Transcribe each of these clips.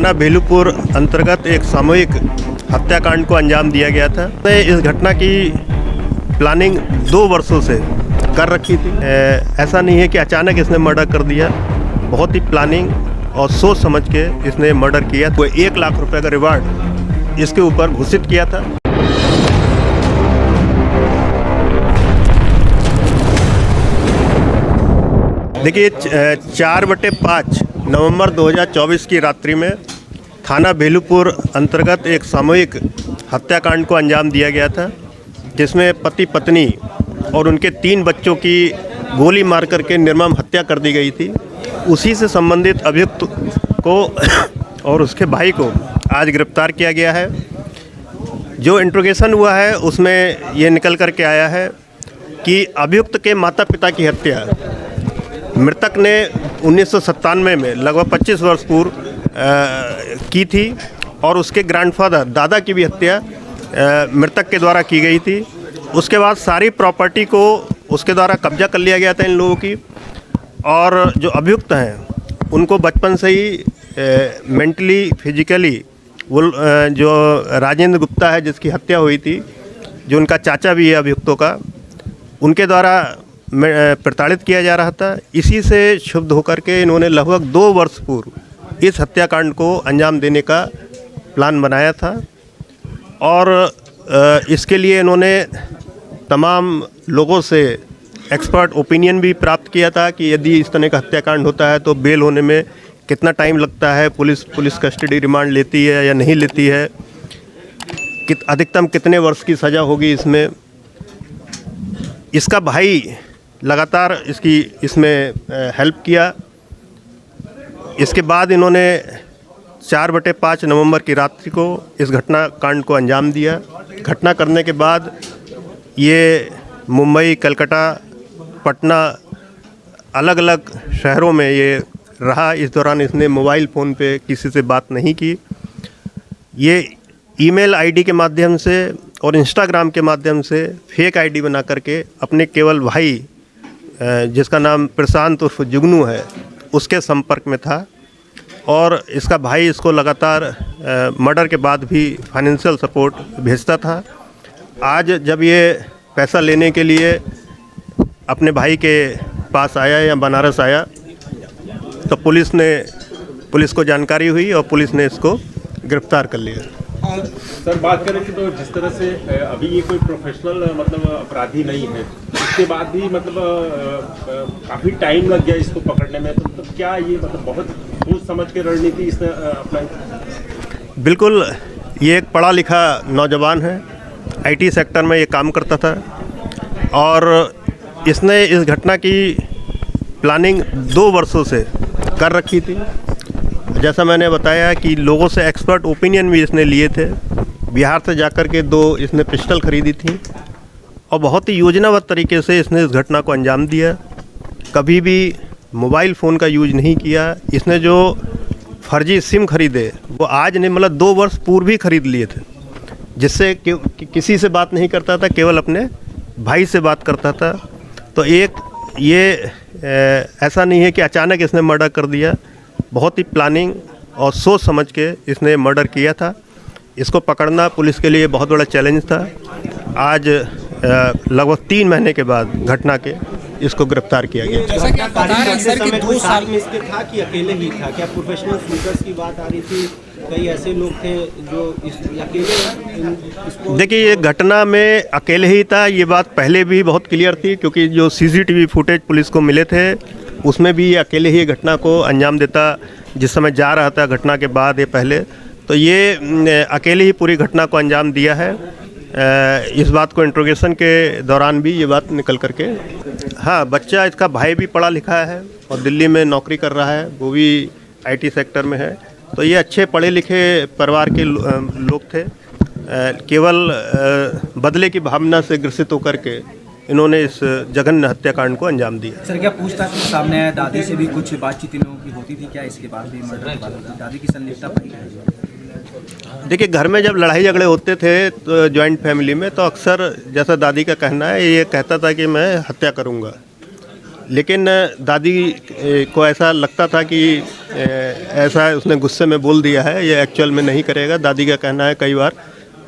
थाना भेलूपुर अंतर्गत एक सामूहिक हत्याकांड को अंजाम दिया गया था। इस घटना की प्लानिंग 2 वर्षों से कर रखी थी। ऐसा नहीं है कि अचानक इसने मर्डर कर दिया, बहुत ही प्लानिंग और सोच समझ के इसने मर्डर किया। वो 1 लाख रुपए का रिवार्ड इसके ऊपर घोषित किया था। देखिए 4/5 नवंबर 2024 की रात्रि में थाना भेलूपुर अंतर्गत एक सामूहिक हत्याकांड को अंजाम दिया गया था, जिसमें पति पत्नी और उनके 3 बच्चों की गोली मार करके निर्मम हत्या कर दी गई थी। उसी से संबंधित अभियुक्त को और उसके भाई को आज गिरफ्तार किया गया है। जो इंट्रोगेशन हुआ है उसमें ये निकल कर के आया है कि अभियुक्त के माता पिता की हत्या मृतक ने 1997 में लगभग 25 वर्ष पूर्व की थी और उसके ग्रैंडफादर दादा की भी हत्या मृतक के द्वारा की गई थी। उसके बाद सारी प्रॉपर्टी को उसके द्वारा कब्जा कर लिया गया था इन लोगों की। और जो अभियुक्त हैं उनको बचपन से ही मेंटली फिजिकली वो जो राजेंद्र गुप्ता है जिसकी हत्या हुई थी, जो उनका चाचा भी है अभियुक्तों का, उनके द्वारा प्रताड़ित किया जा रहा था। इसी से क्षुब्ध होकर के इन्होंने लगभग 2 वर्ष पूर्व इस हत्याकांड को अंजाम देने का प्लान बनाया था। और इसके लिए इन्होंने तमाम लोगों से एक्सपर्ट ओपिनियन भी प्राप्त किया था कि यदि इस तरह का हत्याकांड होता है तो बेल होने में कितना टाइम लगता है, पुलिस कस्टडी रिमांड लेती है या नहीं लेती है, अधिकतम कितने वर्ष की सज़ा होगी इसमें। इसका भाई लगातार इसमें हेल्प किया। इसके बाद इन्होंने 4/5 नवंबर की रात्रि को इस घटना कांड को अंजाम दिया। घटना करने के बाद ये मुंबई, कलकत्ता, पटना, अलग अलग शहरों में ये रहा। इस दौरान इसने मोबाइल फ़ोन पे किसी से बात नहीं की। ये ईमेल आईडी के माध्यम से और इंस्टाग्राम के माध्यम से फेक आईडी बना करके अपने केवल भाई जिसका नाम प्रशांत उर्फ जुगनू है उसके संपर्क में था। और इसका भाई इसको लगातार मर्डर के बाद भी फाइनेंशियल सपोर्ट भेजता था। आज जब ये पैसा लेने के लिए अपने भाई के पास आया या बनारस आया तो पुलिस को जानकारी हुई और पुलिस ने इसको गिरफ्तार कर लिया। सर बात करें कि तो जिस तरह से अभी ये कोई प्रोफेशनल अपराधी नहीं है, इसके बाद भी काफ़ी टाइम लग गया इसको पकड़ने में, तो क्या ये बहुत सोच समझ के रणनीति इसने अपनाई? बिल्कुल, ये एक पढ़ा लिखा नौजवान है, आईटी सेक्टर में ये काम करता था और इसने इस घटना की प्लानिंग 2 वर्षों से कर रखी थी। जैसा मैंने बताया कि लोगों से एक्सपर्ट ओपिनियन भी इसने लिए थे। बिहार से जाकर के 2 इसने पिस्टल खरीदी थी और बहुत ही योजनाबद्ध तरीके से इसने इस घटना को अंजाम दिया। कभी भी मोबाइल फ़ोन का यूज नहीं किया। इसने जो फर्जी सिम खरीदे वो आज नहीं, मतलब 2 वर्ष पूर्व ही खरीद लिए थे, जिससे किसी से बात नहीं करता था, केवल अपने भाई से बात करता था। तो ये ऐसा नहीं है कि अचानक इसने मर्डर कर दिया, बहुत ही प्लानिंग और सोच समझ के इसने मर्डर किया था। इसको पकड़ना पुलिस के लिए बहुत बड़ा चैलेंज था। आज लगभग 3 महीने के बाद घटना के इसको गिरफ्तार किया गया। जैसा कि आप बता रहे हैं सर कि 2 साल में इसके था कि अकेले ही था? क्या प्रोफेशनल स्पीकर्स की बात आ रही थी? कई ऐसे लोग थे जो अकेले? देखिए, ये घटना में अकेले ही था, ये बात पहले भी बहुत क्लियर थी, क्योंकि जो सीसीटीवी फुटेज पुलिस को मिले थे उसमें भी ये अकेले ही घटना को अंजाम देता। जिस समय जा रहा था घटना के बाद, ये पहले तो ये अकेले ही पूरी घटना को अंजाम दिया है। इस बात को इंट्रोगेशन के दौरान भी ये बात निकल करके, हाँ, बच्चा इसका भाई भी पढ़ा लिखा है और दिल्ली में नौकरी कर रहा है, वो भी आईटी सेक्टर में है। तो ये अच्छे पढ़े लिखे परिवार के लोग थे। केवल बदले की भावना से ग्रसित होकर के इन्होंने इस जघन्य हत्याकांड को अंजाम दिया। सर क्या पूछताछ में सामने आया, दादी से भी कुछ बातचीत इन लोगों की होती थी क्या? इसके बाद भी मर्डर के बाद दादी की संलिप्तता पाई गई? देखिए, घर में जब लड़ाई झगड़े होते थे तो जॉइंट फैमिली में, तो अक्सर जैसा दादी का कहना है, ये कहता था कि मैं हत्या करूंगा। लेकिन दादी को ऐसा लगता था कि ऐसा उसने गुस्से में बोल दिया है, ये एक्चुअल में नहीं करेगा। दादी का कहना है कई बार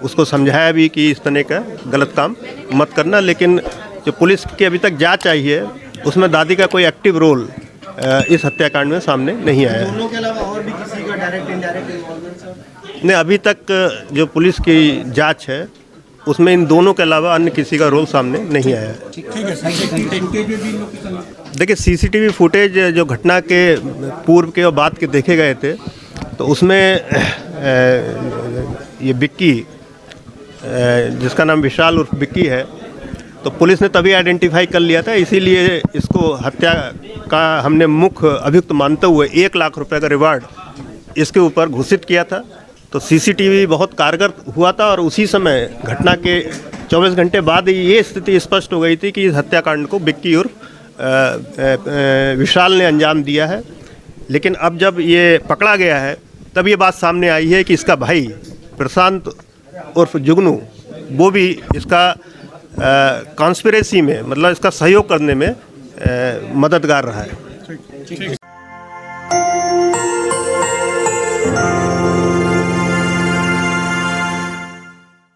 उसको समझाया भी कि इस तरह का गलत काम मत करना, लेकिन जो पुलिस की अभी तक जांच आई है उसमें दादी का कोई एक्टिव रोल इस हत्याकांड में सामने नहीं आया है। दोनों के अलावा और भी किसी का डायरेक्ट इनडायरेक्ट इन्वॉल्वमेंट सर? नहीं, अभी तक जो पुलिस की जांच है उसमें इन दोनों के अलावा अन्य किसी का रोल सामने नहीं आया है। देखिए, सीसीटीवी फुटेज जो घटना के पूर्व के और बाद के देखे गए थे, तो उसमें ये बिक्की, जिसका नाम विशाल उर्फ बिक्की है, तो पुलिस ने तभी आइडेंटिफाई कर लिया था। इसीलिए इसको हत्या का हमने मुख्य अभियुक्त मानते हुए 1 लाख रुपए का रिवार्ड इसके ऊपर घोषित किया था। तो सीसीटीवी बहुत कारगर हुआ था और उसी समय घटना के 24 घंटे बाद ये स्थिति स्पष्ट हो गई थी कि इस हत्याकांड को बिक्की उर्फ विशाल ने अंजाम दिया है। लेकिन अब जब ये पकड़ा गया है तब ये बात सामने आई है कि इसका भाई प्रशांत उर्फ जुगनू, वो भी इसका कॉन्स्पिरेसी में, मतलब इसका सहयोग करने में मददगार रहा है।